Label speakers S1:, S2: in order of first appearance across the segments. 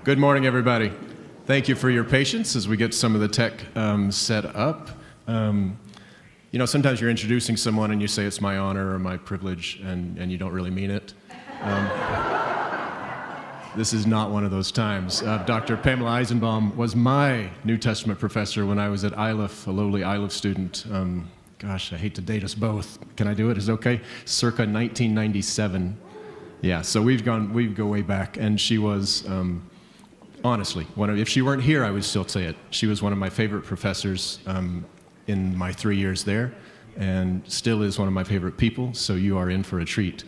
S1: Good morning, everybody. Thank you for your patience as we get some of the tech set up. Sometimes you're introducing someone and you say it's my honor or my privilege, and you don't really mean it. This is not one of those times. Dr. Pamela Eisenbaum was my New Testament professor when I was at ILIF, a lowly ILIF student. Gosh, I hate to date us both. Can I do it? Is it okay? Circa 1997. Yeah, so we go way back, and she was, honestly, if she weren't here, I would still say it. She was one of my favorite professors in my 3 years there, and still is one of my favorite people, so you are in for a treat.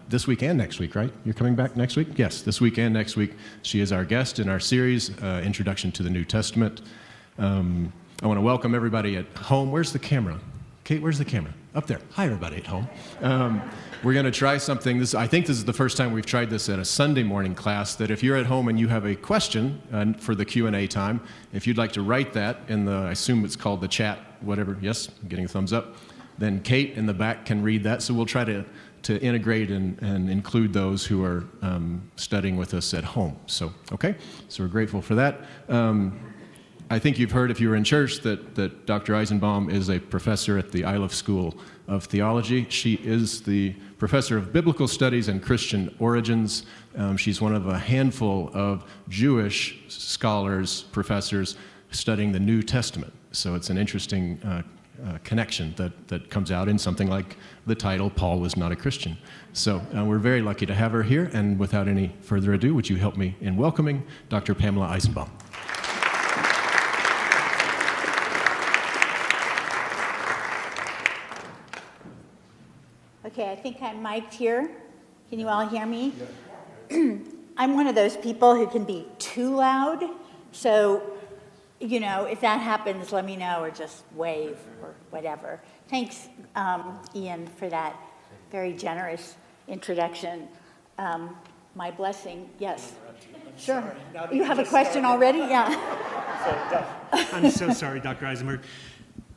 S1: This week and next week, right? You're coming back next week? Yes, this week and next week. She is our guest in our series, Introduction to the New Testament. I want to welcome everybody at home. Where's the camera? Kate, where's the camera? Up there. Hi, everybody at home. We're going to try something. I think this is the first time we've tried this at a Sunday morning class, that if you're at home and you have a question for the Q&A time, if you'd like to write that in I assume it's called the chat, whatever. Yes, I'm getting a thumbs up. Then Kate in the back can read that. So we'll try to integrate and include those who are studying with us at home. So, okay? So we're grateful for that. I think you've heard, if you were in church, that Dr. Eisenbaum is a professor at the ILIF School of Theology. She is the professor of biblical studies and Christian origins. She's one of a handful of Jewish scholars, professors, studying the New Testament. So it's an interesting connection that comes out in something like the title, Paul Was Not a Christian. So we're very lucky to have her here, and without any further ado, would you help me in welcoming Dr. Pamela Eisenbaum?
S2: Okay, I think I'm mic'd here. Can you all hear me? Yeah. I'm one of those people who can be too loud, so, if that happens, let me know, or just wave, or whatever. Thanks, Ian, for that very generous introduction. My blessing, yes. Sure. You have a question already? Yeah.
S3: I'm so sorry, Dr. Eisenberg.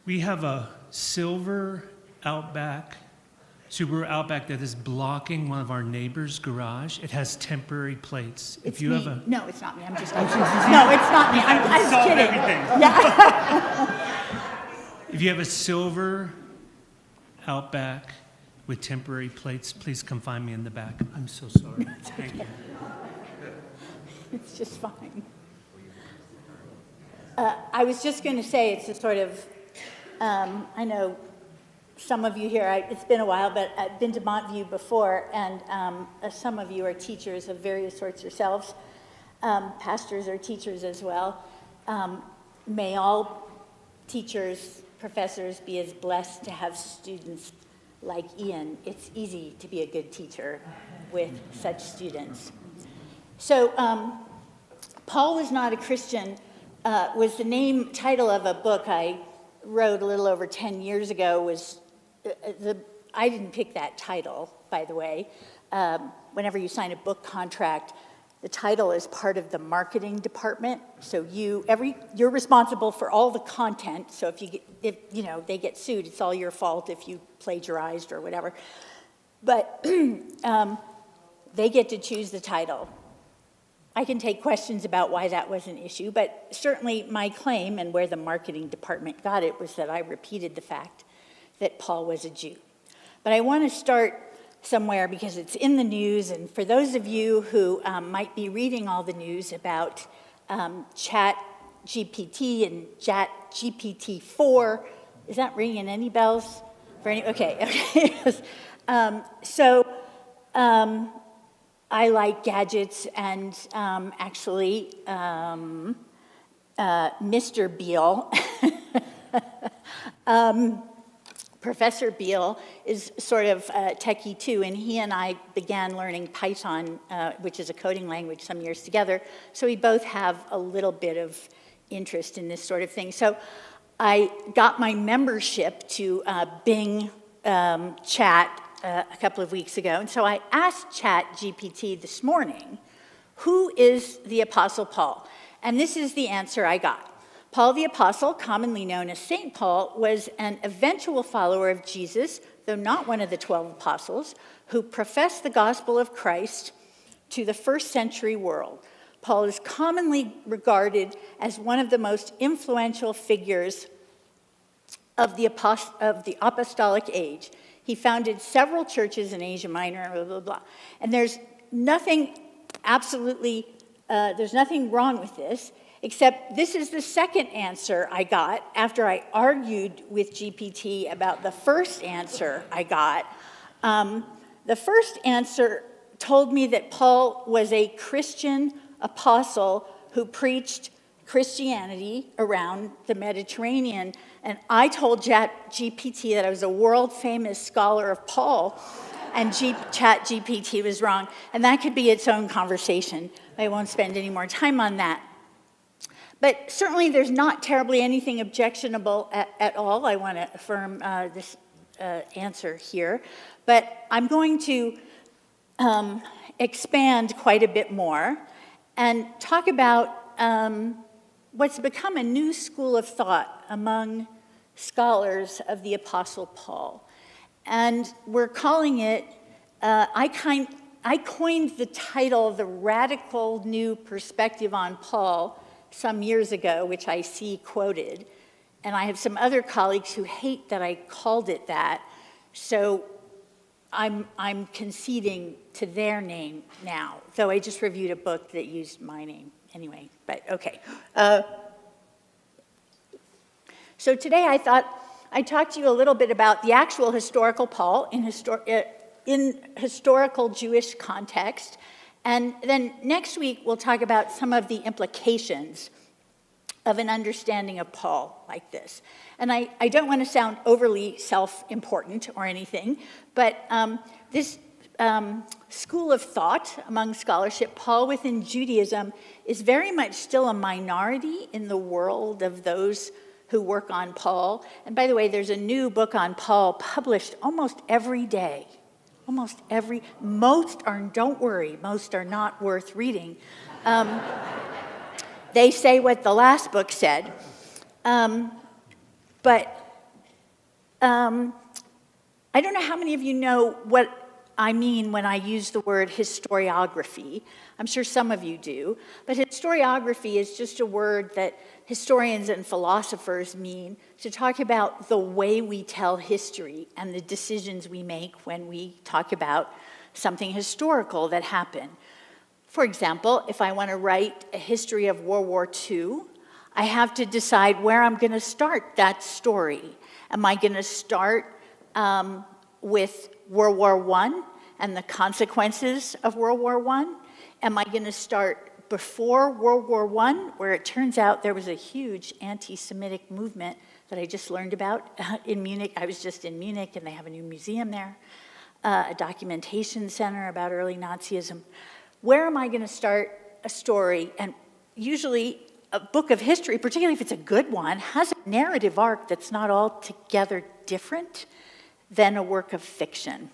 S3: We have a silver Subaru Outback that is blocking one of our neighbor's garage. It has temporary plates.
S2: It's me. No, it's not me. I'm just. No, it's not me. I'm just kidding.
S3: Everything.
S2: Yeah.
S3: If you have a silver Outback with temporary plates, please come find me in the back. I'm so sorry. Thank you.
S2: It's just fine. I was just going to say it's a sort of. I know. Some of you here, it's been a while, but I've been to Montview before, and some of you are teachers of various sorts yourselves, pastors or teachers as well. May all teachers, professors be as blessed to have students like Ian. It's easy to be a good teacher with such students. So, Paul Was Not a Christian was the title of a book I wrote a little over 10 years ago. I didn't pick that title, by the way. Whenever you sign a book contract, the title is part of the marketing department. So you're responsible for all the content. So if they get sued, it's all your fault if you plagiarized or whatever. But they get to choose the title. I can take questions about why that was an issue, but certainly my claim and where the marketing department got it was that I repeated the fact that Paul was a Jew. But I want to start somewhere because it's in the news, and for those of you who might be reading all the news about Chat GPT and Chat GPT-4, is that ringing any bells? Okay. So I like gadgets, and Mr. Beale, Professor Beale is sort of techie too, and he and I began learning Python, which is a coding language, some years together. So we both have a little bit of interest in this sort of thing. So I got my membership to Bing Chat a couple of weeks ago, and so I asked Chat GPT this morning, who is the Apostle Paul? And this is the answer I got. Paul the Apostle, commonly known as St. Paul, was an eventual follower of Jesus, though not one of the 12 apostles, who professed the gospel of Christ to the first century world. Paul is commonly regarded as one of the most influential figures of the apostolic age. He founded several churches in Asia Minor, blah, blah, blah. And there's nothing wrong with this, except this is the second answer I got after I argued with GPT about the first answer I got. The first answer told me that Paul was a Christian apostle who preached Christianity around the Mediterranean. And I told GPT that I was a world-famous scholar of Paul, and ChatGPT was wrong. And that could be its own conversation. I won't spend any more time on that. But certainly there's not terribly anything objectionable at all. I want to affirm this answer here. But I'm going to expand quite a bit more and talk about what's become a new school of thought among scholars of the Apostle Paul. And we're calling it, I coined the title, The Radical New Perspective on Paul, some years ago, which I see quoted. And I have some other colleagues who hate that I called it that. So I'm conceding to their name now, though I just reviewed a book that used my name anyway, but okay. So today I thought I'd talk to you a little bit about the actual historical Paul in historical Jewish context, and then next week we'll talk about some of the implications of an understanding of Paul like this. And I don't want to sound overly self-important or anything, but this school of thought among scholarship, Paul within Judaism, is very much still a minority in the world of those who work on Paul. And by the way, there's a new book on Paul published almost every day. Most are, don't worry, most are not worth reading. They say what the last book said. But I don't know how many of you know what I mean when I use the word historiography. I'm sure some of you do. But historiography is just a word that historians and philosophers mean to talk about the way we tell history and the decisions we make when we talk about something historical that happened. For example, if I want to write a history of World War II, I have to decide where I'm going to start that story. Am I going to start with World War I and the consequences of World War I? Am I going to start before World War I, where it turns out there was a huge anti-Semitic movement that I just learned about in Munich? I was just in Munich, and they have a new museum there, a documentation center about early Nazism. Where am I going to start a story? And usually a book of history, particularly if it's a good one, has a narrative arc that's not altogether different than a work of fiction.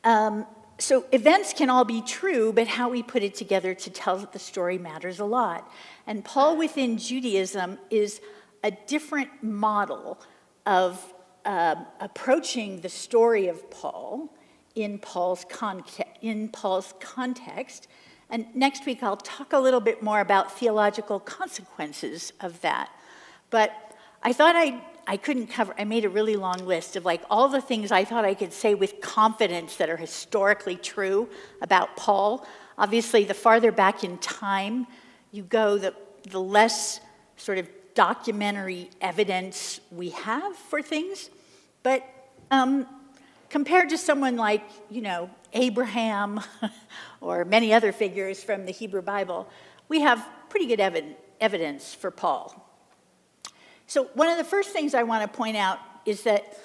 S2: So events can all be true, but how we put it together to tell the story matters a lot. And Paul within Judaism is a different model of approaching the story of Paul in Paul's context. And next week I'll talk a little bit more about theological consequences of that. But I thought I couldn't cover, I made a really long list of like all the things I thought I could say with confidence that are historically true about Paul. Obviously, the farther back in time you go, the less sort of documentary evidence we have for things. But compared to someone like, Abraham or many other figures from the Hebrew Bible, we have pretty good evidence for Paul. So one of the first things I want to point out is that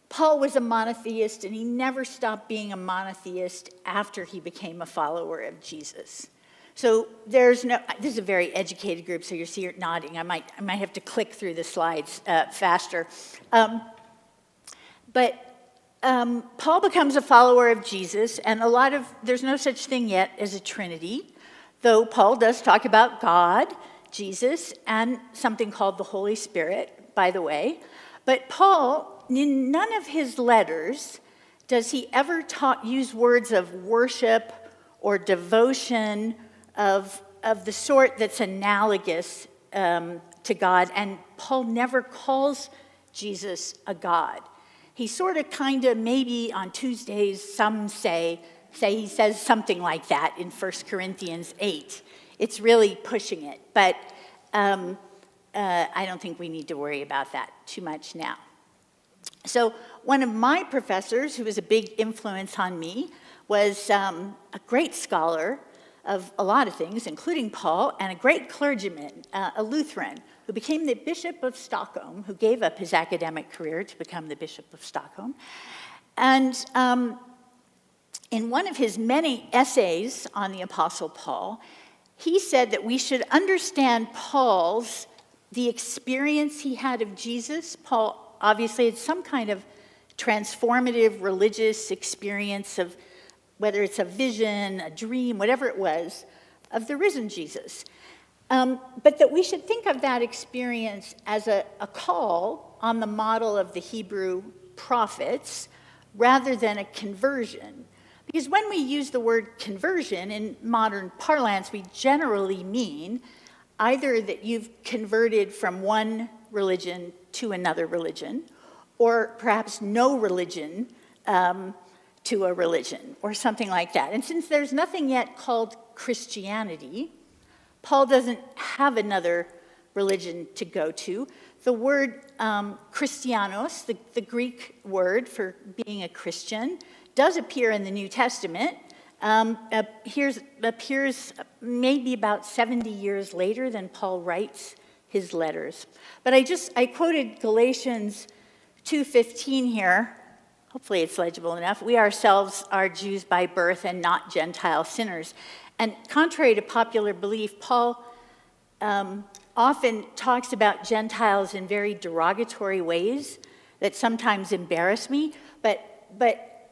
S2: Paul was a monotheist, and he never stopped being a monotheist after he became a follower of Jesus. So this is a very educated group, so you see you're nodding. I might have to click through the slides faster. But Paul becomes a follower of Jesus, and there's no such thing yet as a Trinity, though Paul does talk about God, Jesus, and something called the Holy Spirit, by the way. But Paul, in none of his letters does he ever use words of worship or devotion of the sort that's analogous to God, and Paul never calls Jesus a God. He sort of kind of, maybe on Tuesdays, some say he says something like that in 1 Corinthians 8. It's really pushing it, but I don't think we need to worry about that too much now. So one of my professors, who was a big influence on me, was a great scholar of a lot of things, including Paul, and a great clergyman, a Lutheran, who became the Bishop of Stockholm, who gave up his academic career to become the Bishop of Stockholm. And in one of his many essays on the Apostle Paul, he said that we should understand the experience he had of Jesus. Paul obviously had some kind of transformative religious experience of, whether it's a vision, a dream, whatever it was, of the risen Jesus. But that we should think of that experience as a call on the model of the Hebrew prophets rather than a conversion. Because when we use the word conversion in modern parlance, we generally mean either that you've converted from one religion to another religion, or perhaps no religion to a religion, or something like that. And since there's nothing yet called Christianity, Paul doesn't have another religion to go to. The word Christianos, the Greek word for being a Christian, does appear in the New Testament, appears maybe about 70 years later than Paul writes his letters. But I quoted Galatians 2:15 here. Hopefully it's legible enough. We ourselves are Jews by birth and not Gentile sinners. And contrary to popular belief, Paul often talks about Gentiles in very derogatory ways that sometimes embarrass me, but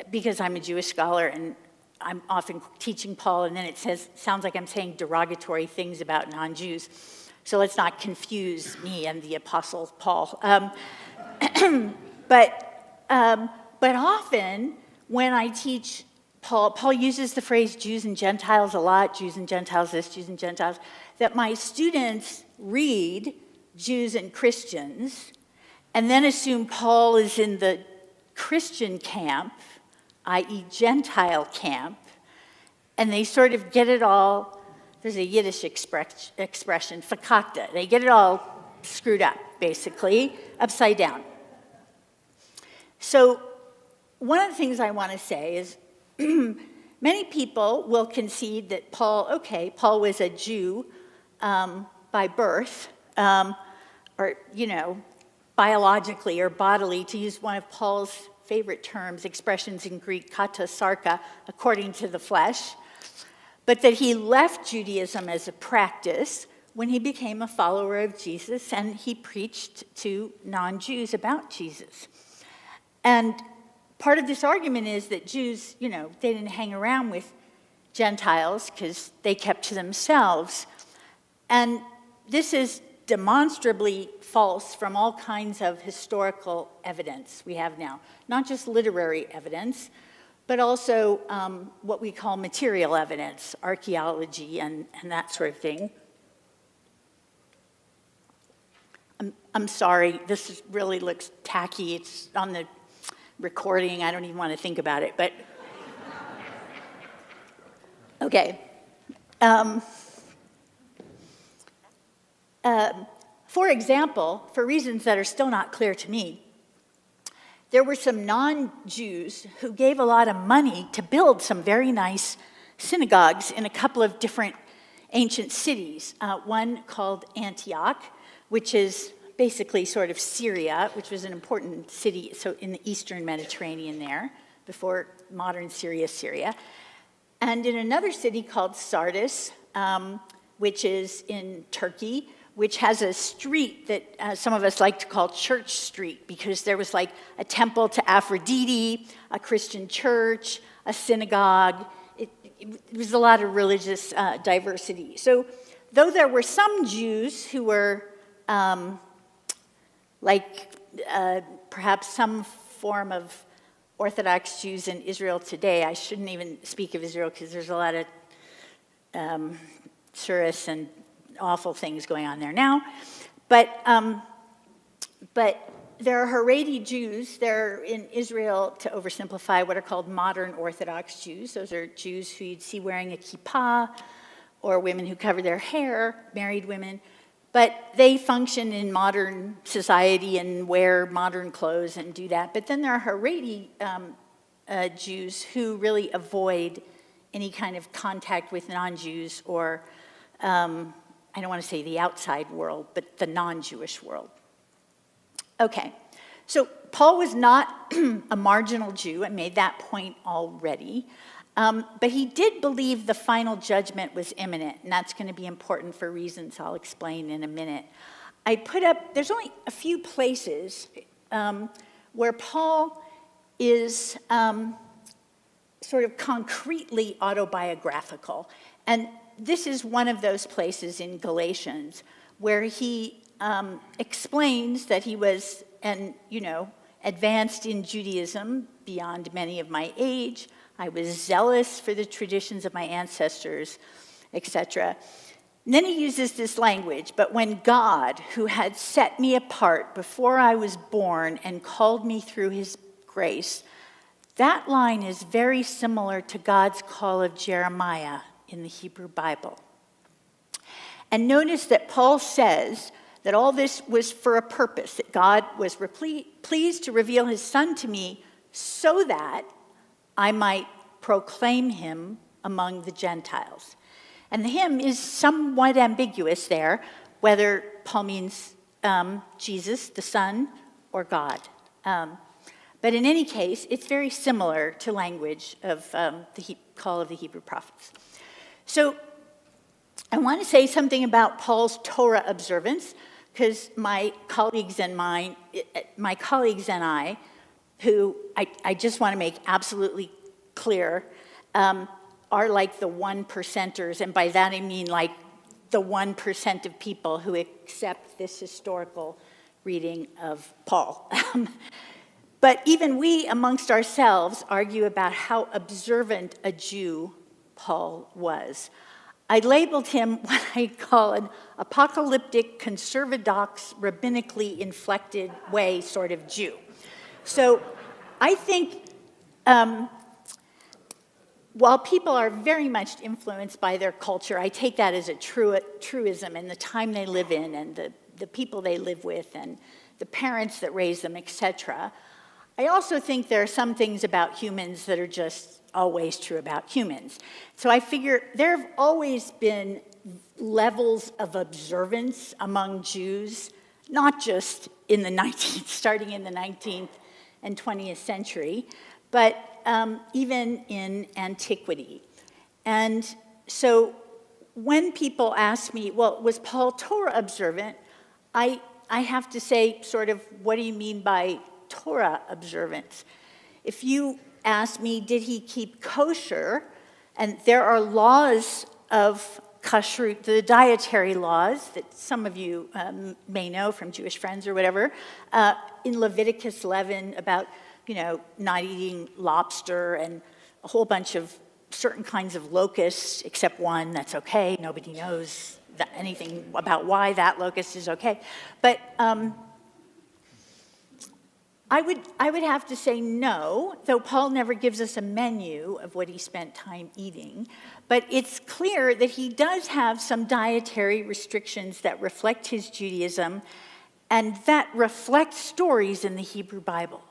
S2: because I'm a Jewish scholar and I'm often teaching Paul, and then it sounds like I'm saying derogatory things about non-Jews. So let's not confuse me and the Apostle Paul. But often when I teach Paul uses the phrase Jews and Gentiles a lot, Jews and Gentiles this, Jews and Gentiles, that my students read Jews and Christians and then assume Paul is in the Christian camp, i.e. Gentile camp, and they sort of get it all, there's a Yiddish expression, fakakta, they get it all screwed up, basically, upside down. So one of the things I want to say is many people will concede that Paul was a Jew by birth, or, biologically or bodily, to use one of Paul's favorite terms, expressions in Greek, kata sarka, according to the flesh, but that he left Judaism as a practice when he became a follower of Jesus and he preached to non-Jews about Jesus. And part of this argument is that Jews, they didn't hang around with Gentiles because they kept to themselves. And this is demonstrably false from all kinds of historical evidence we have now. Not just literary evidence, but also what we call material evidence, archaeology and that sort of thing. I'm sorry, this really looks tacky. It's on the recording. I don't even want to think about it, but okay. For example, for reasons that are still not clear to me, there were some non-Jews who gave a lot of money to build some very nice synagogues in a couple of different ancient cities. One called Antioch, which is basically sort of Syria, which was an important city so in the eastern Mediterranean there, before modern Syria. And in another city called Sardis, which is in Turkey, which has a street that some of us like to call Church Street, because there was like a temple to Aphrodite, a Christian church, a synagogue. It was a lot of religious diversity. So though there were some Jews who were perhaps some form of Orthodox Jews in Israel today, I shouldn't even speak of Israel because there's a lot of Surus and awful things going on there now. But there are Haredi Jews. They're in Israel, to oversimplify, what are called modern Orthodox Jews. Those are Jews who you'd see wearing a kippah, or women who cover their hair, married women. But they function in modern society and wear modern clothes and do that. But then there are Haredi Jews who really avoid any kind of contact with non-Jews, or I don't want to say the outside world, but the non-Jewish world. Okay, so Paul was not a marginal Jew. I made that point already. But he did believe the final judgment was imminent, and that's going to be important for reasons I'll explain in a minute. I put up, there's only a few places where Paul is sort of concretely autobiographical. And this is one of those places in Galatians where he explains that he was, advanced in Judaism beyond many of my age. I was zealous for the traditions of my ancestors, etc. And then he uses this language, but when God, who had set me apart before I was born and called me through his grace, that line is very similar to God's call of Jeremiah in the Hebrew Bible. And notice that Paul says that all this was for a purpose, that God was pleased to reveal his Son to me so that I might proclaim him among the Gentiles. And the him is somewhat ambiguous there, whether Paul means Jesus, the Son, or God. But in any case, it's very similar to language of the call of the Hebrew prophets. So I want to say something about Paul's Torah observance, because my colleagues and I, who I just want to make absolutely clear, are like the 1%ers, and by that I mean like the 1% of people who accept this historical reading of Paul. But even we amongst ourselves argue about how observant a Jew Paul was. I labeled him what I call an apocalyptic, conservadox, rabbinically inflected way sort of Jew. So I think while people are very much influenced by their culture, I take that as a truism, and the time they live in, and the people they live with, and the parents that raise them, etc. I also think there are some things about humans that are just always true about humans. So I figure there have always been levels of observance among Jews, not just in the 19th, starting in the 19th and 20th century, but even in antiquity. And so when people ask me, well, was Paul Torah observant? I have to say, sort of, what do you mean by Torah observance? If you ask me, did he keep kosher? And there are laws of kashrut, the dietary laws that some of you may know from Jewish friends or whatever, in Leviticus 11 about, not eating lobster and a whole bunch of certain kinds of locusts, except one that's okay. Nobody knows anything about why that locust is okay. But I would have to say no, though Paul never gives us a menu of what he spent time eating. But it's clear that he does have some dietary restrictions that reflect his Judaism and that reflect stories in the Hebrew Bible.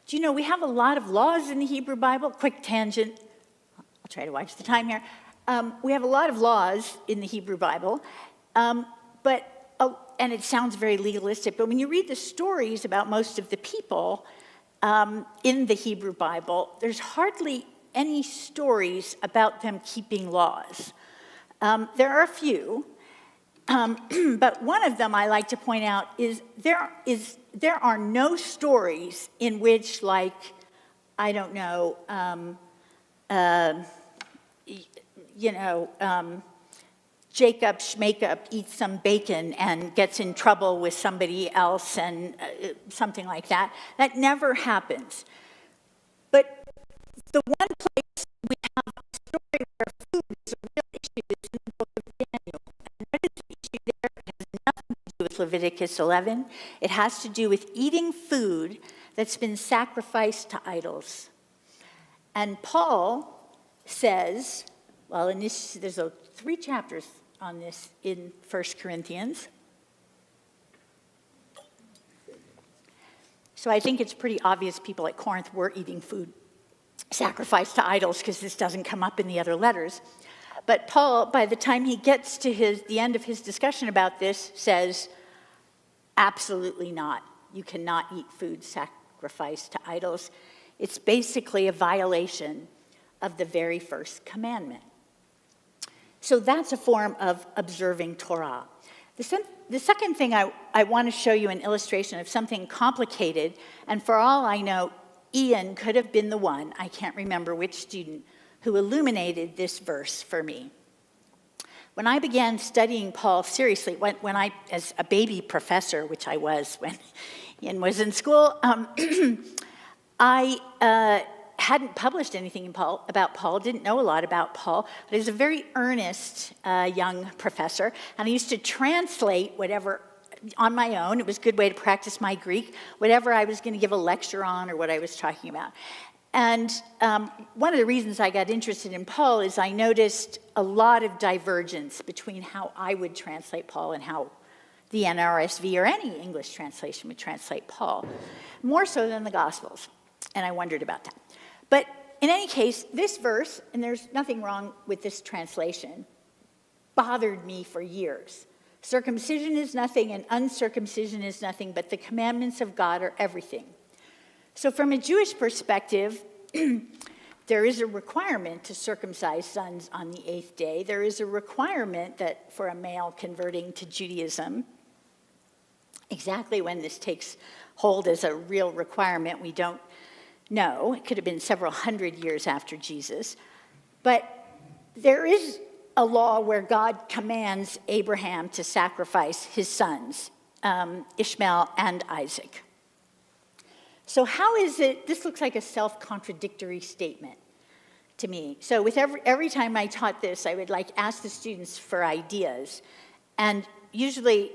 S2: Do you know, we have a lot of laws in the Hebrew Bible. Quick tangent. I'll try to watch the time here. We have a lot of laws in the Hebrew Bible, and it sounds very legalistic, but when you read the stories about most of the people in the Hebrew Bible, there's hardly any stories about them keeping laws. There are a few, but one of them I like to point out is there are no stories in which, like, I don't know, Jacob Schmacob eats some bacon and gets in trouble with somebody else and something like that. That never happens. But the one place we have a story where food is a real issue is Leviticus 11. It has to do with eating food that's been sacrificed to idols. And Paul says, well, there's 3 chapters on this in 1 Corinthians. So I think it's pretty obvious people at Corinth were eating food sacrificed to idols, because this doesn't come up in the other letters. But Paul, by the time he gets to the end of his discussion about this, says, absolutely not. You cannot eat food sacrificed to idols. It's basically a violation of the very first commandment. So that's a form of observing Torah. The second thing I want to show you an illustration of something complicated, and for all I know, Ian could have been the one, I can't remember which student, who illuminated this verse for me. When I began studying Paul seriously, when I, as a baby professor, which I was when Ian was in school, I hadn't published anything about Paul, didn't know a lot about Paul, but he was a very earnest young professor, and I used to translate whatever on my own. It was a good way to practice my Greek, whatever I was going to give a lecture on or what I was talking about. And one of the reasons I got interested in Paul is I noticed a lot of divergence between how I would translate Paul and how the NRSV or any English translation would translate Paul, more so than the Gospels. And I wondered about that. But in any case, this verse, and there's nothing wrong with this translation, bothered me for years. Circumcision is nothing and uncircumcision is nothing, but the commandments of God are everything. So from a Jewish perspective, there is a requirement to circumcise sons on the 8th day. There is a requirement that for a male converting to Judaism, exactly when this takes hold as a real requirement, we don't know. It could have been several hundred years after Jesus. But there is a law where God commands Abraham to sacrifice his sons, Ishmael and Isaac. So how is it, this looks like a self-contradictory statement to me. So with every time I taught this, I would ask the students for ideas. And usually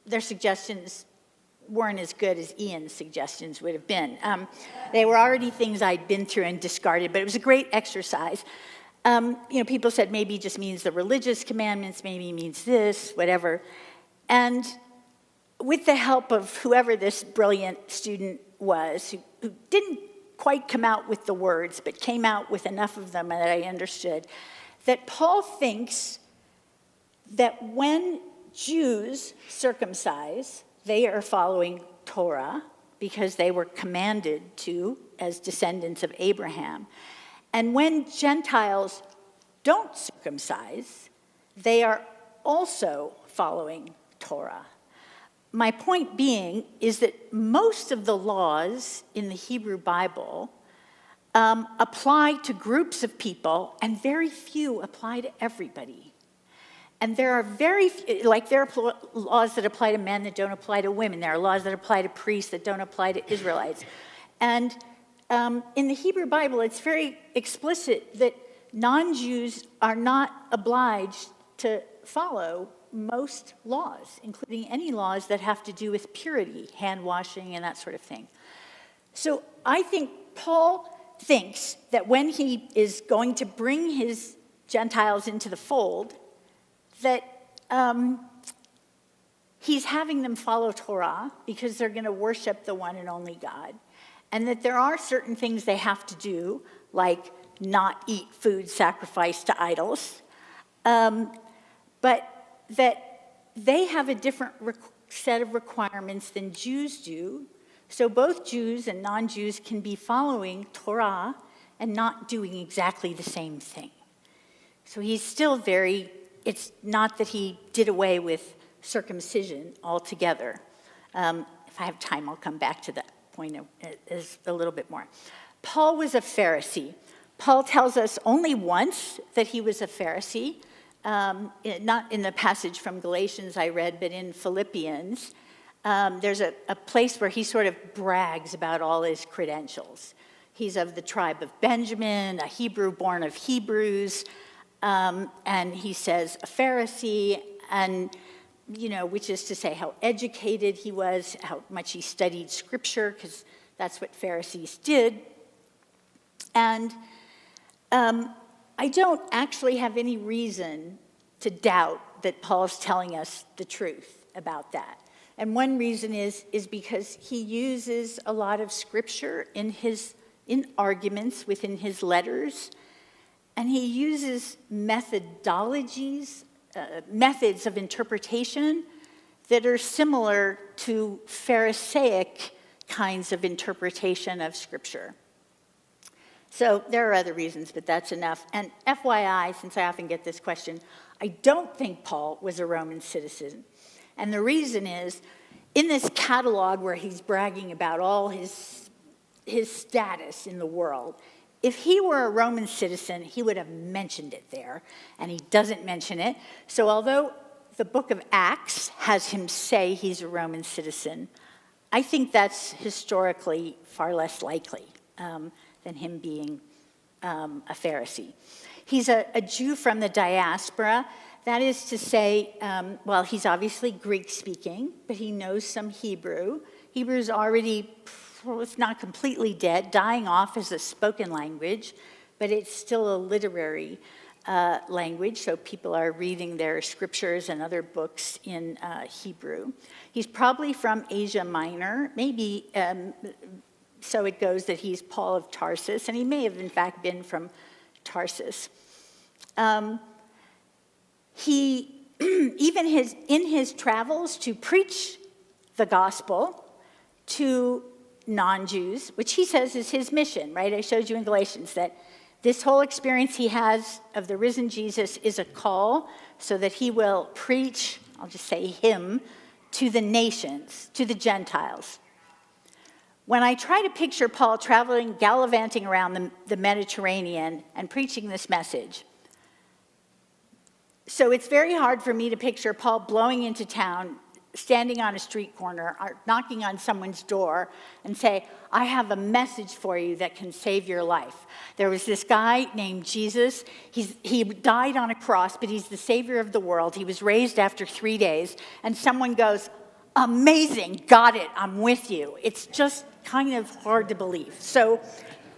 S2: their suggestions weren't as good as Ian's suggestions would have been. They were already things I'd been through and discarded, but it was a great exercise. People said maybe it just means the religious commandments, maybe it means this, whatever. And with the help of whoever this brilliant student was, who didn't quite come out with the words, but came out with enough of them that I understood, that Paul thinks that when Jews circumcise, they are following Torah because they were commanded to as descendants of Abraham. And when Gentiles don't circumcise, they are also following Torah. My point being is that most of the laws in the Hebrew Bible apply to groups of people, and very few apply to everybody. And there are there are laws that apply to men that don't apply to women. There are laws that apply to priests that don't apply to Israelites. And in the Hebrew Bible, it's very explicit that non-Jews are not obliged to follow most laws, including any laws that have to do with purity, hand washing, and that sort of thing. So I think Paul thinks that when he is going to bring his Gentiles into the fold, that he's having them follow Torah because they're going to worship the one and only God, and that there are certain things they have to do, like not eat food sacrificed to idols, but that they have a different set of requirements than Jews do. So both Jews and non-Jews can be following Torah and not doing exactly the same thing. So he's still it's not that he did away with circumcision altogether. If I have time, I'll come back to that point a little bit more. Paul was a Pharisee. Paul tells us only once that he was a Pharisee, not in the passage from Galatians I read, but in Philippians. There's a place where he sort of brags about all his credentials. He's of the tribe of Benjamin, a Hebrew born of Hebrews, and he says a Pharisee, and which is to say how educated he was, how much he studied scripture, because that's what Pharisees did. And I don't actually have any reason to doubt that Paul's telling us the truth about that. And one reason is because he uses a lot of scripture in arguments within his letters, and he uses methodologies, methods of interpretation that are similar to Pharisaic kinds of interpretation of scripture. So there are other reasons, but that's enough. And FYI, since I often get this question, I don't think Paul was a Roman citizen. And the reason is, in this catalog where he's bragging about all his status in the world, if he were a Roman citizen, he would have mentioned it there, and he doesn't mention it. So although the book of Acts has him say he's a Roman citizen, I think that's historically far less likely than him being a Pharisee. He's a Jew from the diaspora. That is to say, he's obviously Greek-speaking, but he knows some Hebrew. Hebrew's already, if not completely dead, dying off as a spoken language, but it's still a literary language, so people are reading their scriptures and other books in Hebrew. He's probably from Asia Minor, maybe, so it goes that he's Paul of Tarsus, and he may have in fact been from Tarsus. He, even in his travels to preach the gospel to non-Jews, which he says is his mission, right? I showed you in Galatians that this whole experience he has of the risen Jesus is a call so that he will preach, I'll just say him, to the nations, to the Gentiles. When I try to picture Paul traveling, gallivanting around the Mediterranean and preaching this message, so it's very hard for me to picture Paul blowing into town, standing on a street corner, or knocking on someone's door and say, I have a message for you that can save your life. There was this guy named Jesus. He died on a cross, but he's the savior of the world. He was raised after 3 days, and someone goes, amazing, got it, I'm with you. It's just kind of hard to believe. So,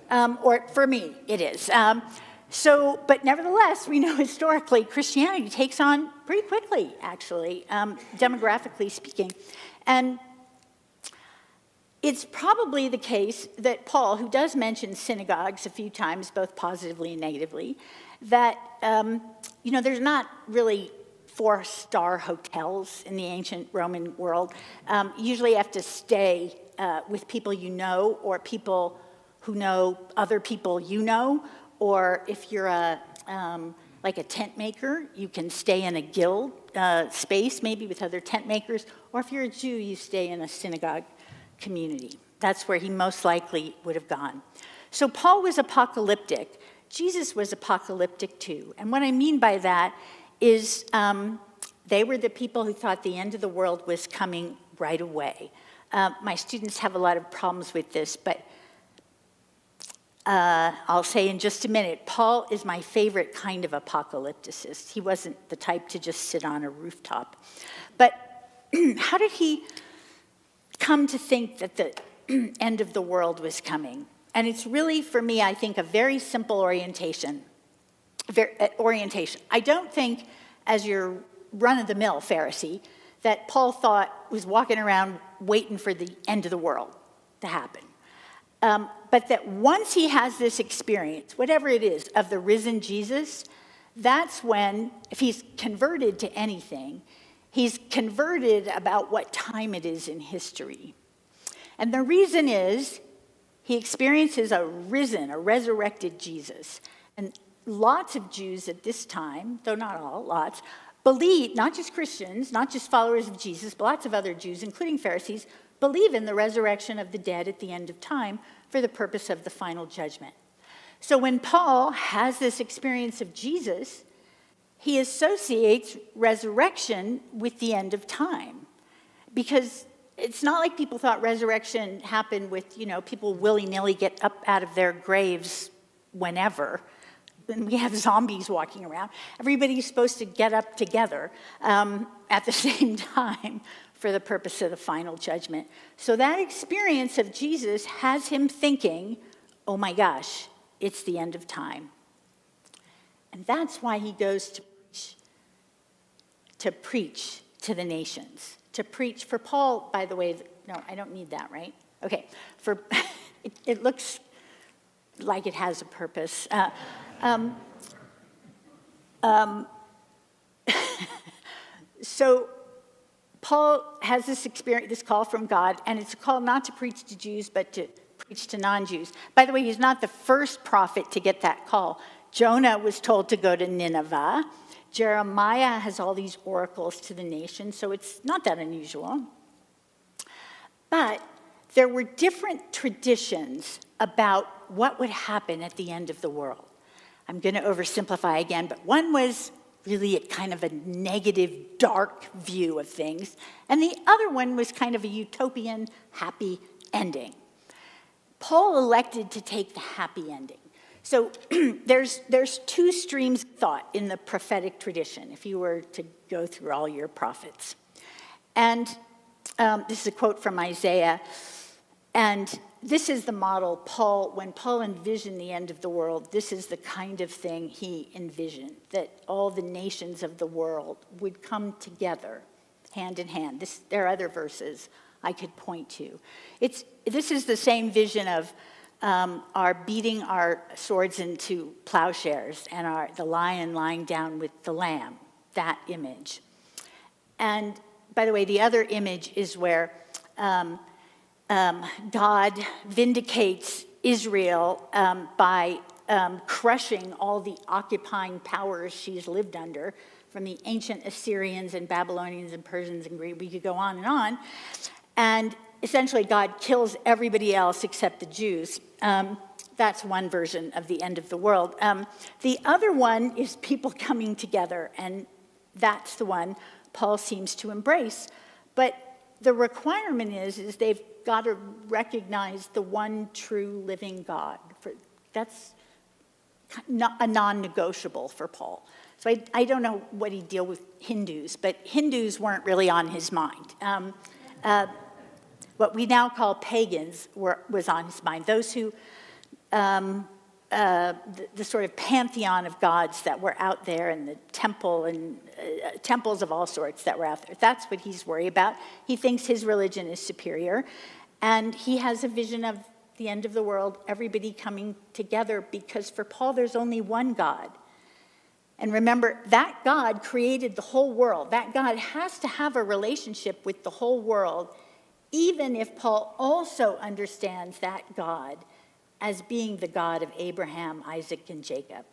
S2: or for me, it is. But nevertheless, we know historically Christianity takes on pretty quickly, actually, demographically speaking. And it's probably the case that Paul, who does mention synagogues a few times, both positively and negatively, that, there's not really 4-star hotels in the ancient Roman world. Usually you have to stay with people you know, or people who know other people you know, or if you're like a tent maker, you can stay in a guild space, maybe with other tent makers, or if you're a Jew, you stay in a synagogue community. That's where he most likely would have gone. So Paul was apocalyptic. Jesus was apocalyptic too. And what I mean by that is they were the people who thought the end of the world was coming right away. My students have a lot of problems with this, but I'll say in just a minute, Paul is my favorite kind of apocalypticist. He wasn't the type to just sit on a rooftop. But how did he come to think that the end of the world was coming? And it's really, for me, I think, a very simple orientation. I don't think, as your run-of-the-mill Pharisee, that Paul thought was walking around waiting for the end of the world to happen. But that once he has this experience, whatever it is, of the risen Jesus, that's when, if he's converted to anything, he's converted about what time it is in history. And the reason is he experiences a resurrected Jesus. And lots of Jews at this time, though not all, lots, believe, not just Christians, not just followers of Jesus, but lots of other Jews, including Pharisees, believe in the resurrection of the dead at the end of time for the purpose of the final judgment. So when Paul has this experience of Jesus, he associates resurrection with the end of time. Because it's not like people thought resurrection happened with, people willy-nilly get up out of their graves whenever. and we have zombies walking around, everybody's supposed to get up together at the same time for the purpose of the final judgment. So that experience of Jesus has him thinking, oh my gosh, it's the end of time. And that's why he goes to preach to the nations. To preach, for Paul, by the way, no, I don't need that, right? Okay, it looks like it has a purpose. So Paul has this experience, this call from God, and it's a call not to preach to Jews, but to preach to non-Jews. By the way, he's not the first prophet to get that call. Jonah was told to go to Nineveh. Jeremiah has all these oracles to the nation, so it's not that unusual. But there were different traditions about what would happen at the end of the world. I'm going to oversimplify again, but one was really kind of a negative, dark view of things, and the other one was kind of a utopian, happy ending. Paul elected to take the happy ending. So there's two streams of thought in the prophetic tradition, if you were to go through all your prophets. And this is a quote from Isaiah, and this is the model when Paul envisioned the end of the world, this is the kind of thing he envisioned, that all the nations of the world would come together, hand in hand. There are other verses I could point to. This is the same vision of our beating our swords into plowshares and the lion lying down with the lamb, that image. And by the way, the other image is where God vindicates Israel by crushing all the occupying powers she's lived under, from the ancient Assyrians and Babylonians and Persians and Greeks. We could go on. And essentially, God kills everybody else except the Jews. That's one version of the end of the world. The other one is people coming together, and that's the one Paul seems to embrace. But the requirement is they've got to recognize the one true living God. That's not a non-negotiable for Paul. So I don't know what he'd deal with Hindus, but Hindus weren't really on his mind. What we now call pagans was on his mind. Those who, the sort of pantheon of gods that were out there, and the temple and temples of all sorts that were out there. That's what he's worried about. He thinks his religion is superior, and he has a vision of the end of the world, everybody coming together, because for Paul, there's only one God. And remember, that God created the whole world. That God has to have a relationship with the whole world, even if Paul also understands that God as being the God of Abraham, Isaac, and Jacob.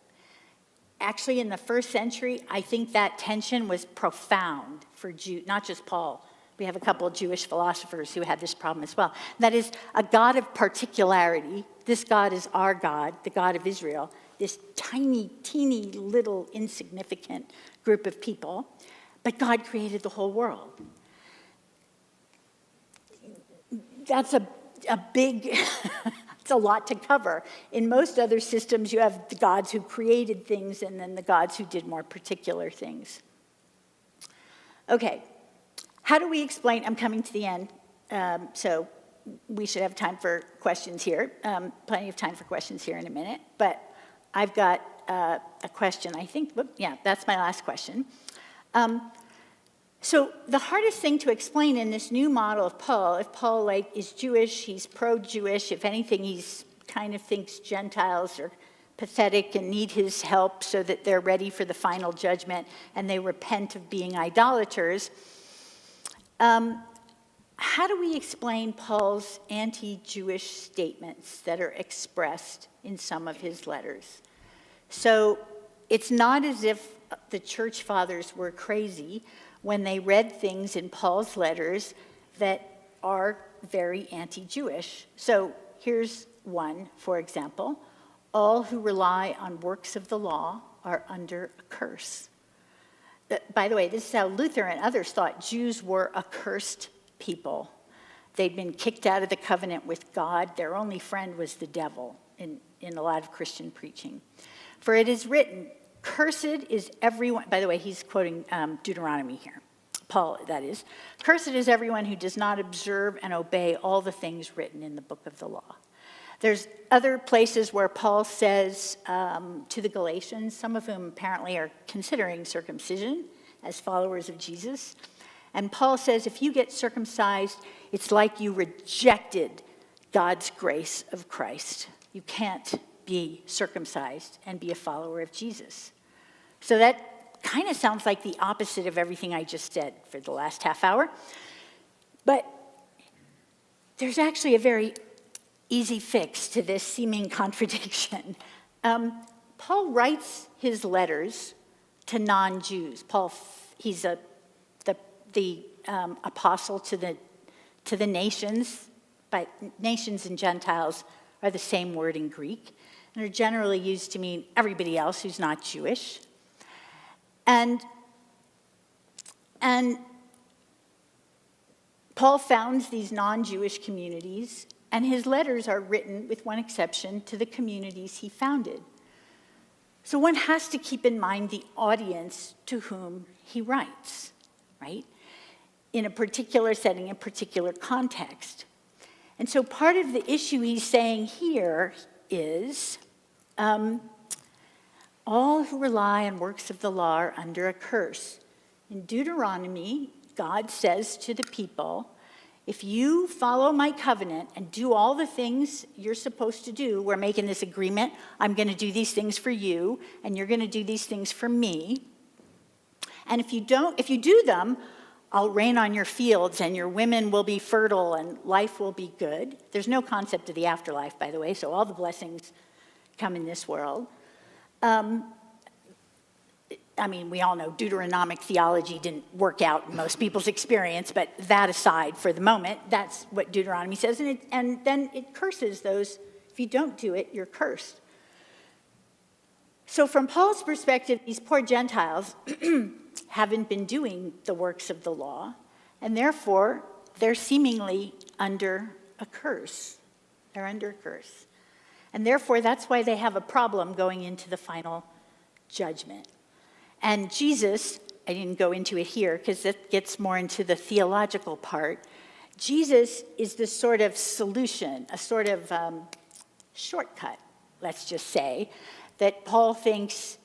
S2: Actually, in the first century, I think that tension was profound for Jews, not just Paul. We have a couple of Jewish philosophers who had this problem as well. That is, a God of particularity. This God is our God, the God of Israel, this tiny, teeny, little, insignificant group of people. But God created the whole world. That's a big, it's a lot to cover. In most other systems, you have the gods who created things and then the gods who did more particular things. Okay, how do we explain, I'm coming to the end, so we should have time for questions here, plenty of time for questions here in a minute, but I've got a question, I think, that's my last question. So the hardest thing to explain in this new model of Paul, if Paul is Jewish, he's pro-Jewish, if anything, he's kind of thinks Gentiles are pathetic and need his help so that they're ready for the final judgment and they repent of being idolaters. How do we explain Paul's anti-Jewish statements that are expressed in some of his letters? So it's not as if the church fathers were crazy when they read things in Paul's letters that are very anti-Jewish. So here's one, for example. All who rely on works of the law are under a curse. By the way, this is how Luther and others thought Jews were accursed people. They'd been kicked out of the covenant with God. Their only friend was the devil in a lot of Christian preaching. For it is written, cursed is everyone, by the way, he's quoting Deuteronomy here, Paul, that is. Cursed is everyone who does not observe and obey all the things written in the book of the law. There's other places where Paul says to the Galatians, some of whom apparently are considering circumcision as followers of Jesus. And Paul says, if you get circumcised, it's like you rejected God's grace of Christ. You can't be circumcised and be a follower of Jesus. So that kind of sounds like the opposite of everything I just said for the last half hour. But there's actually a very easy fix to this seeming contradiction. Paul writes his letters to non-Jews. Paul, he's the apostle to the nations, but nations and Gentiles are the same word in Greek, and are generally used to mean everybody else who's not Jewish. And Paul founds these non-Jewish communities, and his letters are written, with one exception, to the communities he founded. So one has to keep in mind the audience to whom he writes, right? In a particular setting, a particular context. And so part of the issue he's saying here is all who rely on works of the law are under a curse. In Deuteronomy, God says to the people, if you follow my covenant and do all the things you're supposed to do, we're making this agreement, I'm going to do these things for you, and you're going to do these things for me. And if you do them, I'll rain on your fields, and your women will be fertile, and life will be good. There's no concept of the afterlife, by the way, so all the blessings come in this world. We all know Deuteronomic theology didn't work out in most people's experience, but that aside for the moment, that's what Deuteronomy says, and then it curses those. If you don't do it, you're cursed. So from Paul's perspective, these poor Gentiles haven't been doing the works of the law, and therefore they're seemingly under a curse. They're under a curse. And therefore, that's why they have a problem going into the final judgment. And Jesus, I didn't go into it here because that gets more into the theological part. Jesus is the sort of solution, a sort of shortcut, let's just say, that Paul thinks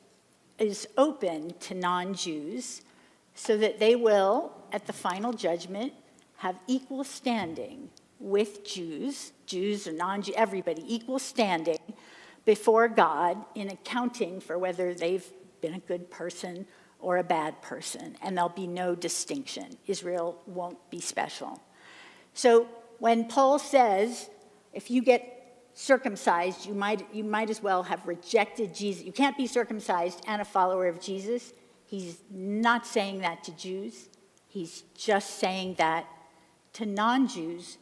S2: is open to non-Jews so that they will, at the final judgment, have equal standing with Jews or non-Jews, everybody, equal standing before God in accounting for whether they've been a good person or a bad person, and there'll be no distinction. Israel won't be special. So when Paul says, if you get circumcised, you might as well have rejected Jesus. You can't be circumcised and a follower of Jesus. He's not saying that to Jews. He's just saying that to non-Jews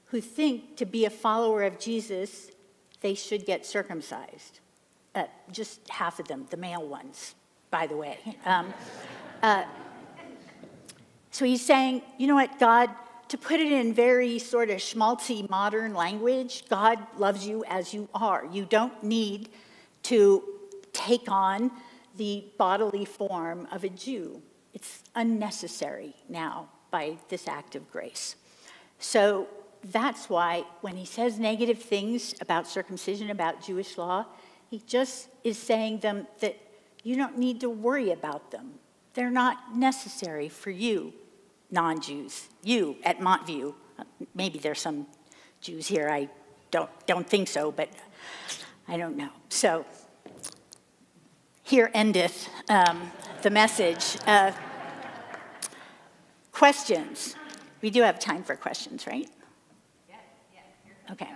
S2: who think to be a follower of Jesus, they should get circumcised. Just half of them, the male ones, by the way. So he's saying, you know what, God, to put it in very sort of schmaltzy modern language, God loves you as you are. You don't need to take on the bodily form of a Jew. It's unnecessary now by this act of grace. So that's why when he says negative things about circumcision, about Jewish law, he just is saying them that you don't need to worry about them. They're not necessary for you, non-Jews. You at Montview. Maybe there's some Jews here. I don't think so, but I don't know. So here endeth the message. Questions? We do have time for questions, right? Yeah. Okay.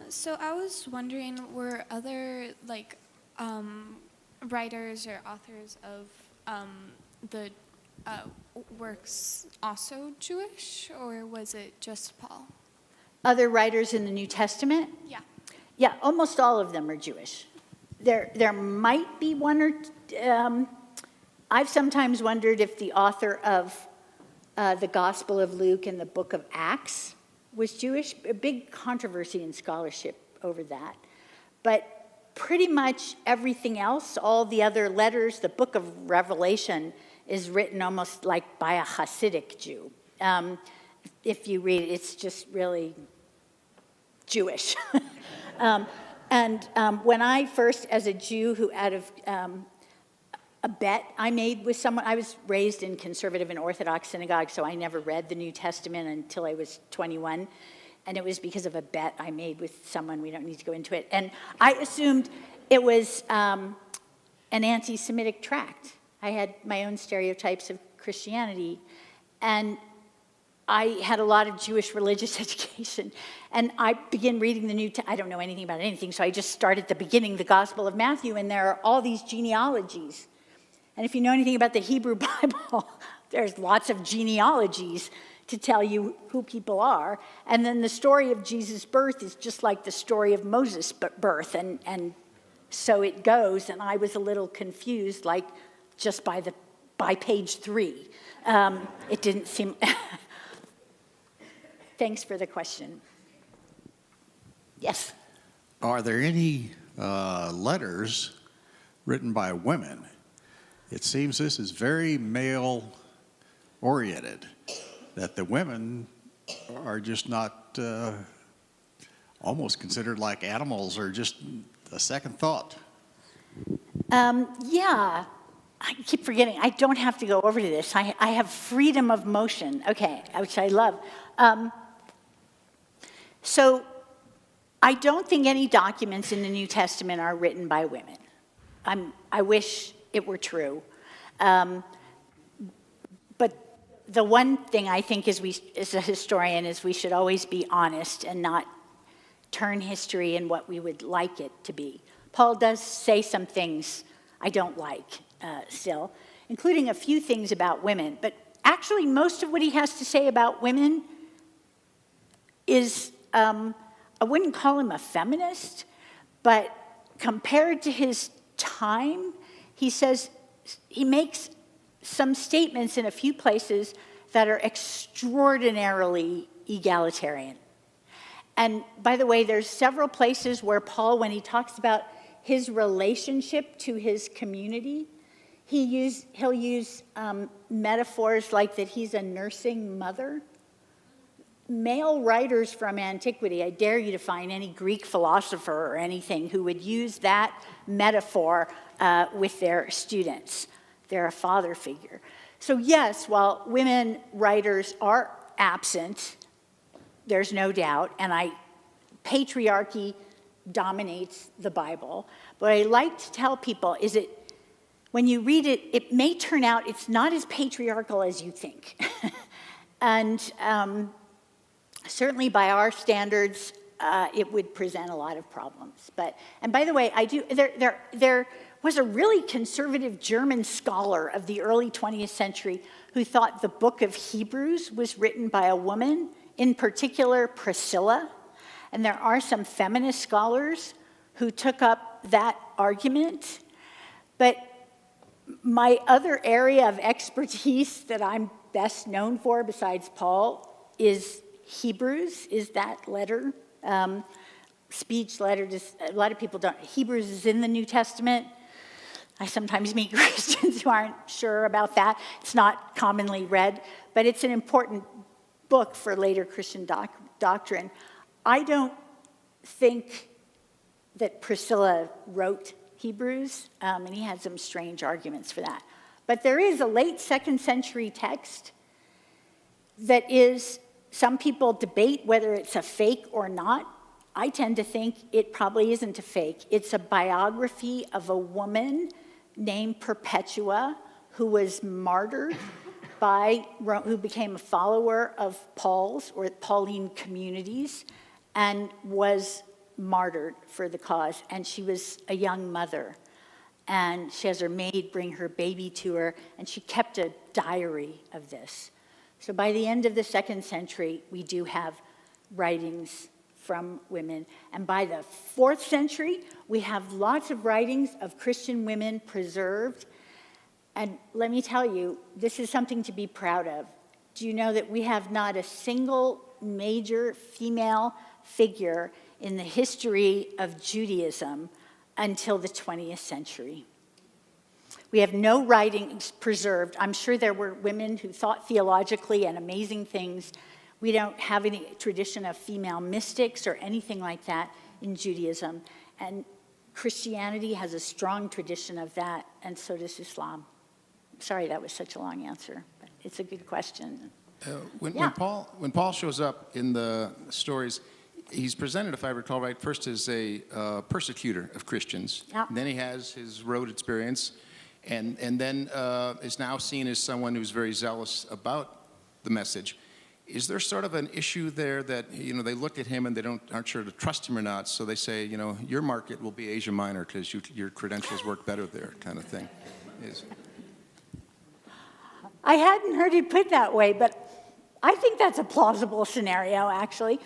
S4: So I was wondering, were other writers or authors of the works also Jewish, or was it just Paul?
S2: Other writers in the New Testament?
S4: Yeah.
S2: Yeah, almost all of them are Jewish. There might be one or I've sometimes wondered if the author of the Gospel of Luke and the book of Acts was Jewish. A big controversy in scholarship over that. But pretty much everything else, all the other letters, the book of Revelation is written almost like by a Hasidic Jew. If you read it, it's just really Jewish. When I first, as a Jew who out of a bet I made with someone, I was raised in conservative and Orthodox synagogue, so I never read the New Testament until I was 21. And it was because of a bet I made with someone. We don't need to go into it. And I assumed it was an anti-Semitic tract. I had my own stereotypes of Christianity. And I had a lot of Jewish religious education. And I began reading the New Testament. I don't know anything about anything, so I just started at the beginning, the Gospel of Matthew, and there are all these genealogies. And if you know anything about the Hebrew Bible, there's lots of genealogies to tell you who people are. And then the story of Jesus' birth is just like the story of Moses' birth. And so it goes, and I was a little confused, like just by page 3. It didn't seem... Thanks for the question. Yes?
S5: Are there any letters written by women? It seems this is very male-oriented, that the women are just not almost considered like animals or just a second thought.
S2: Yeah. I keep forgetting. I don't have to go over to this. I have freedom of motion. Okay, which I love. So I don't think any documents in the New Testament are written by women. I wish it were true. But the one thing I think as a historian is we should always be honest and not turn history in what we would like it to be. Paul does say some things I don't like still, including a few things about women. But actually, most of what he has to say about women is, I wouldn't call him a feminist, but compared to his time, he makes some statements in a few places that are extraordinarily egalitarian. And by the way, there's several places where Paul, when he talks about his relationship to his community, he'll use metaphors like that he's a nursing mother. Male writers from antiquity, I dare you to find any Greek philosopher or anything who would use that metaphor with their students. They're a father figure. So yes, while women writers are absent, there's no doubt, and patriarchy dominates the Bible. What I like to tell people is that when you read it, it may turn out it's not as patriarchal as you think. And certainly by our standards, it would present a lot of problems. And by the way, there was a really conservative German scholar of the early 20th century who thought the book of Hebrews was written by a woman, in particular Priscilla. And there are some feminist scholars who took up that argument. But my other area of expertise that I'm best known for, besides Paul, is Hebrews, is that letter. Speech letter, a lot of people don't. Hebrews is in the New Testament. I sometimes meet Christians who aren't sure about that. It's not commonly read, but it's an important book for later Christian doctrine. I don't think that Priscilla wrote Hebrews, and he had some strange arguments for that. But there is a late 2nd century text that is, some people debate whether it's a fake or not. I tend to think it probably isn't a fake. It's a biography of a woman named Perpetua who was martyred who became a follower of Paul's or Pauline communities and was martyred for the cause. And she was a young mother. and she has her maid bring her baby to her, and she kept a diary of this. So by the end of the 2nd century, we do have writings from women. And by the 4th century, we have lots of writings of Christian women preserved. And let me tell you, this is something to be proud of. Do you know that we have not a single major female figure in the history of Judaism until the 20th century? We have no writings preserved. I'm sure there were women who thought theologically and amazing things. We don't have any tradition of female mystics or anything like that in Judaism. And Christianity has a strong tradition of that, and so does Islam. Sorry that was such a long answer, but it's a good question.
S6: When
S2: Yeah.
S6: Paul shows up in the stories, he's presented, if I recall right, first as a persecutor of Christians.
S2: Yeah.
S6: Then he has his road experience, and then is now seen as someone who's very zealous about the message. Is there sort of an issue there that, they look at him and they aren't sure to trust him or not, so they say, your market will be Asia Minor because your credentials work better there, kind of thing?
S2: I hadn't heard it put that way, but I think that's a plausible scenario, actually.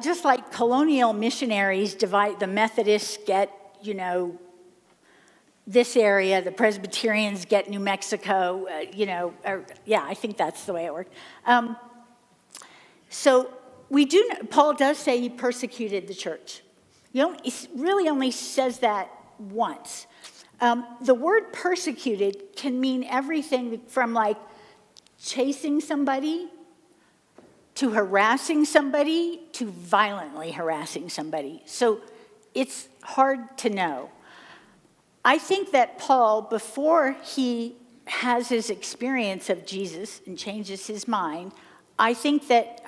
S2: Just like colonial missionaries divide, the Methodists get, this area, the Presbyterians get New Mexico, I think that's the way it worked. So Paul does say he persecuted the church. He really only says that once. The word persecuted can mean everything from like chasing somebody to harassing somebody to violently harassing somebody. So it's hard to know. I think that Paul, before he has his experience of Jesus and changes his mind, I think that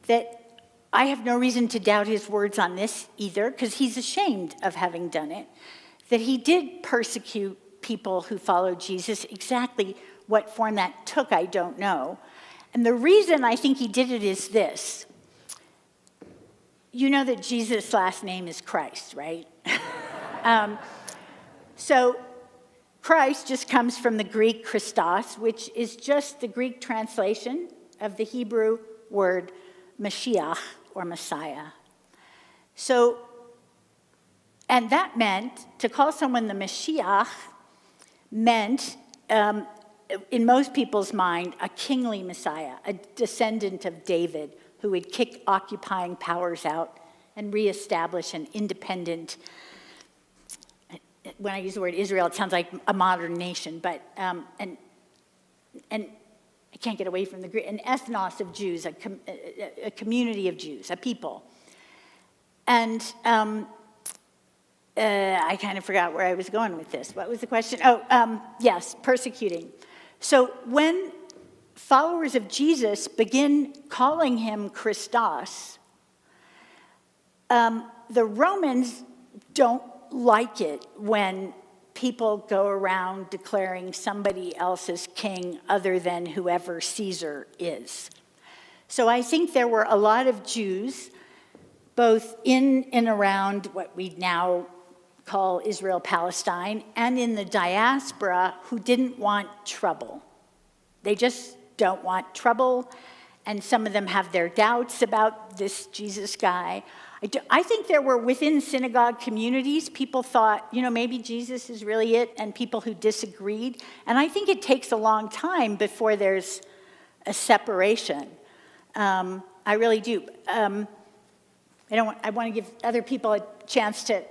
S2: that I have no reason to doubt his words on this either, because he's ashamed of having done it, that he did persecute people who followed Jesus. Exactly what form that took, I don't know. And the reason I think he did it is this. You know that Jesus' last name is Christ, right? So Christ just comes from the Greek Christos, which is just the Greek translation of the Hebrew word Mashiach, or Messiah. So, and that meant, to call someone the Mashiach meant, in most people's mind, a kingly Messiah, a descendant of David, who would kick occupying powers out and reestablish an independent, when I use the word Israel, it sounds like a modern nation, but, and I can't get away from the Greek, an ethnos of Jews, a community of Jews, a people. And I kind of forgot where I was going with this. What was the question? Yes, persecuting. So when followers of Jesus begin calling him Christos, the Romans don't like it when people go around declaring somebody else as king other than whoever Caesar is. So I think there were a lot of Jews, both in and around what we now call Israel-Palestine, and in the diaspora, who didn't want trouble. They just don't want trouble, and some of them have their doubts about this Jesus guy. I think there were, within synagogue communities, people thought, maybe Jesus is really it, and people who disagreed. And I think it takes a long time before there's a separation. I really do. I want to give other people a chance to,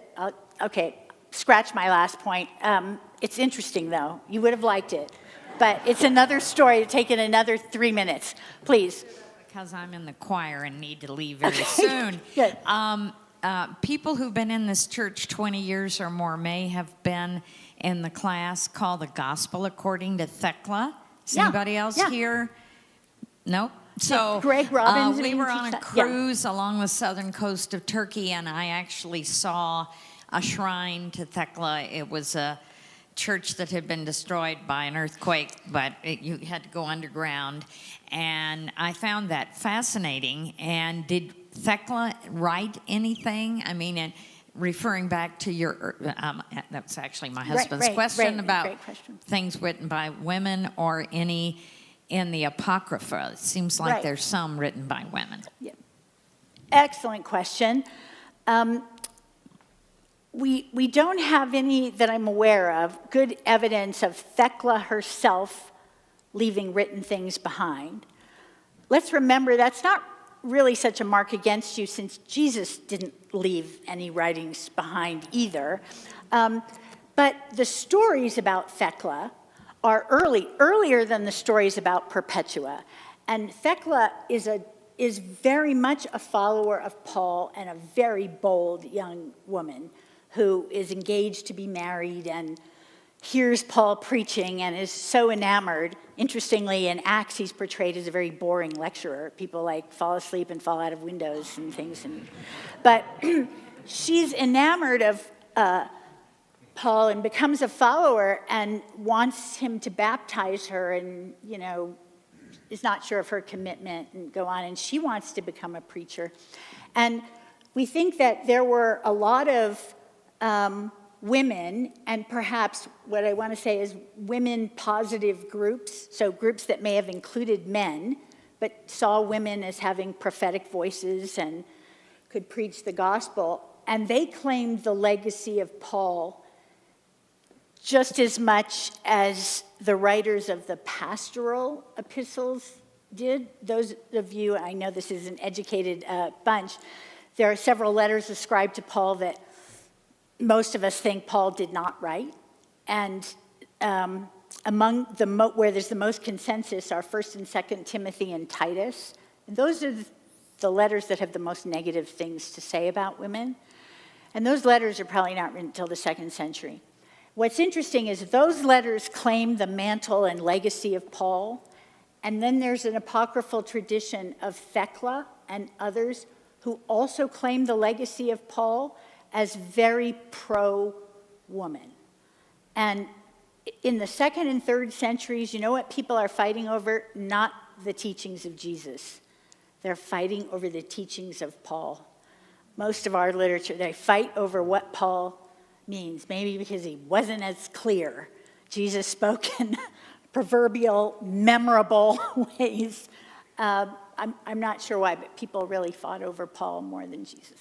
S2: scratch my last point. It's interesting, though. You would have liked it. But it's another story, taking another 3 minutes. Please.
S7: Because I'm in the choir and need to leave very soon.
S2: Good.
S7: People who've been in this church 20 years or more may have been in the class called The Gospel According to Thekla. Is anybody else here? Nope. So
S2: Greg Robbins.
S7: we were on a cruise along the southern coast of Turkey, and I actually saw a shrine to Thekla. It was a church that had been destroyed by an earthquake, but you had to go underground. And I found that fascinating. And did Thekla write anything? I mean, referring back to your, that's actually my
S2: Right,
S7: husband's
S2: right,
S7: question
S2: right,
S7: about
S2: great question.
S7: things written by women or any in the Apocrypha. It seems like
S2: Right.
S7: there's some written by women.
S2: Yeah. Excellent question. We don't have any that I'm aware of good evidence of Thekla herself leaving written things behind. Let's remember that's not really such a mark against you since Jesus didn't leave any writings behind either. But the stories about Thekla are earlier than the stories about Perpetua. And Thekla is very much a follower of Paul and a very bold young woman who is engaged to be married and hears Paul preaching and is so enamored. Interestingly, in Acts, he's portrayed as a very boring lecturer. People like fall asleep and fall out of windows and things. But she's enamored of Paul and becomes a follower and wants him to baptize her and, is not sure of her commitment and go on. And she wants to become a preacher. And we think that there were a lot of women, and perhaps what I want to say is women-positive groups, so groups that may have included men, but saw women as having prophetic voices and could preach the gospel. And they claimed the legacy of Paul just as much as the writers of the pastoral epistles did. Those of you, I know this is an educated bunch, there are several letters ascribed to Paul that most of us think Paul did not write. And among where there's the most consensus are 1st and 2nd Timothy and Titus. And those are the letters that have the most negative things to say about women. And those letters are probably not written until the 2nd century. What's interesting is those letters claim the mantle and legacy of Paul. And then there's an apocryphal tradition of Thekla and others who also claim the legacy of Paul as very pro-woman. And in the 2nd and 3rd centuries, you know what people are fighting over? Not the teachings of Jesus. They're fighting over the teachings of Paul. Most of our literature, they fight over what Paul means, maybe because he wasn't as clear. Jesus spoke in proverbial, memorable ways. I'm not sure why, but people really fought over Paul more than Jesus.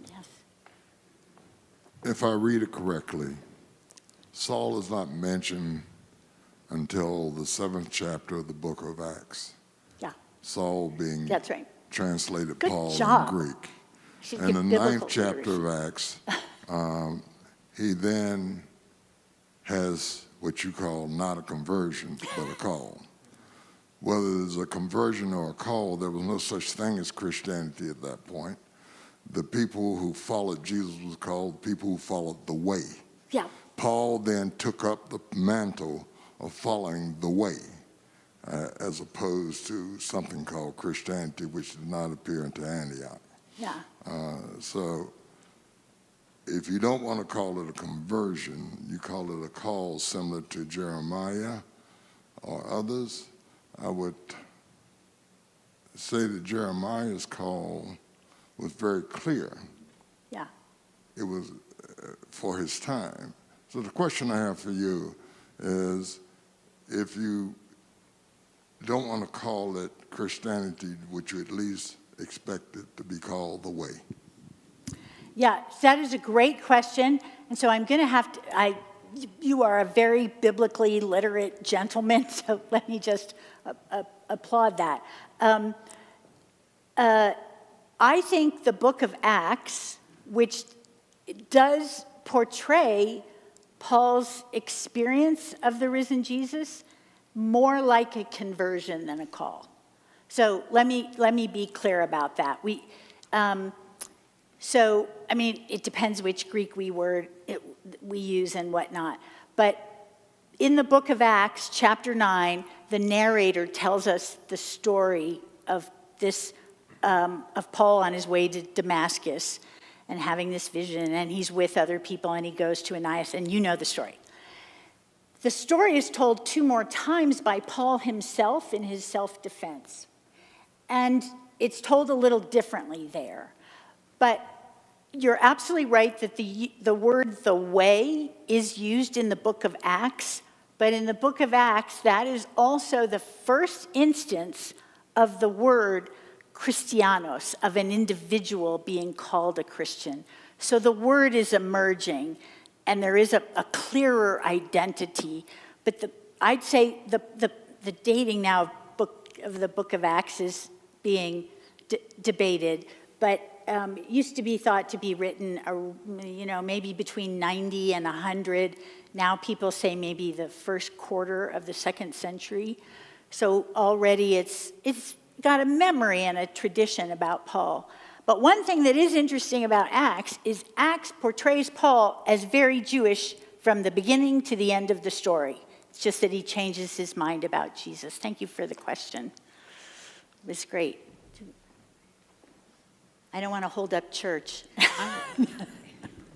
S2: Yes.
S8: If I read it correctly, Saul is not mentioned until the 7th chapter of the book of Acts.
S2: Yeah.
S8: Saul being
S2: That's right.
S8: translated
S2: Good
S8: Paul
S2: job.
S8: in Greek.
S2: Should
S8: In
S2: give
S8: the
S2: biblical
S8: 9th chapter
S2: readers.
S8: of Acts, he then has what you call not a conversion, but a call. Whether it's a conversion or a call, there was no such thing as Christianity at that point. The people who followed Jesus was called people who followed the way.
S2: Yeah.
S8: Paul then took up the mantle of following the way, as opposed to something called Christianity, which did not appear until Antioch.
S2: Yeah.
S8: So if you don't want to call it a conversion, you call it a call similar to Jeremiah or others. I would say that Jeremiah's call was very clear.
S2: Yeah.
S8: It was for his time. So the question I have for you is, if you don't want to call it Christianity, would you at least expect it to be called the way?
S2: Yeah, that is a great question. And so I'm going to have to, you are a very biblically literate gentleman, so let me just applaud that. I think the book of Acts, which does portray Paul's experience of the risen Jesus, more like a conversion than a call. So let me be clear about that. It depends which Greek we use and whatnot. But in the book of Acts, chapter 9, the narrator tells us the story of this, of Paul on his way to Damascus and having this vision, and he's with other people, and he goes to Ananias, and you know the story. The story is told 2 more times by Paul himself in his self-defense. And it's told a little differently there. But you're absolutely right that the word the way is used in the book of Acts, but in the book of Acts, that is also the first instance of the word Christianos, of an individual being called a Christian. So the word is emerging, and there is a clearer identity. But I'd say the dating now of the book of Acts is being debated, but it used to be thought to be written, maybe between 90 and 100. Now people say maybe the first quarter of the 2nd century. So already it's got a memory and a tradition about Paul. But one thing that is interesting about Acts is Acts portrays Paul as very Jewish from the beginning to the end of the story. It's just that he changes his mind about Jesus. Thank you for the question. It was great. I don't want to hold up church.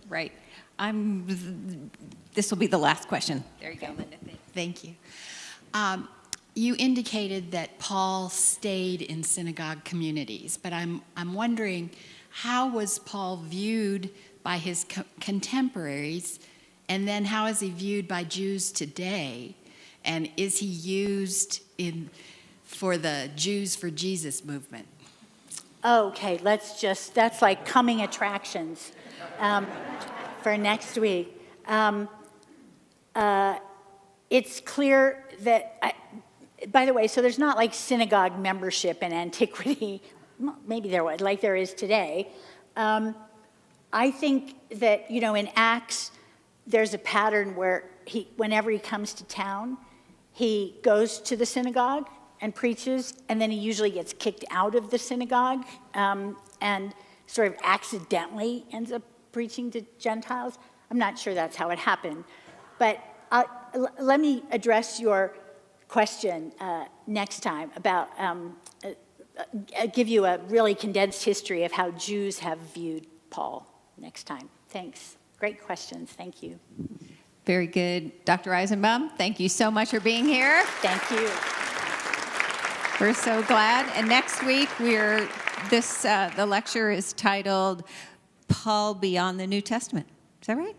S9: Right. This will be the last question.
S7: There you go, Linda.
S9: Thank you. You indicated that Paul stayed in synagogue communities, but I'm wondering, how was Paul viewed by his contemporaries, and then how is he viewed by Jews today? And is he used for the Jews for Jesus movement?
S2: Okay, that's like coming attractions for next week. It's clear that, by the way, so there's not like synagogue membership in antiquity. Maybe there was, like there is today. I think that, in Acts, there's a pattern where whenever he comes to town, he goes to the synagogue and preaches, and then he usually gets kicked out of the synagogue and sort of accidentally ends up preaching to Gentiles. I'm not sure that's how it happened. But let me address your question next time about, give you a really condensed history of how Jews have viewed Paul next time. Thanks. Great questions. Thank you.
S9: Very good. Dr. Eisenbaum, thank you so much for being here.
S2: Thank you.
S9: We're so glad. And next week, the lecture is titled Paul Beyond the New Testament. Is that right?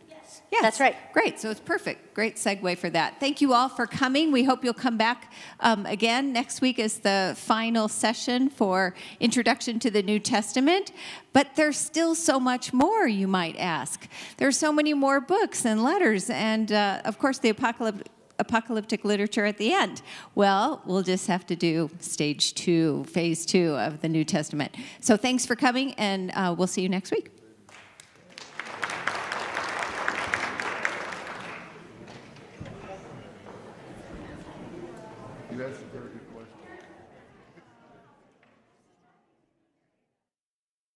S9: Yes.
S2: That's right.
S9: Great. So it's perfect. Great segue for that. Thank you all for coming. We hope you'll come back again. Next week is the final session for Introduction to the New Testament. But there's still so much more, you might ask. There's so many more books and letters and, of course, the apocalyptic literature at the end. Well, we'll just have to do phase 2 of the New Testament. So thanks for coming, and we'll see you next week.
S8: That's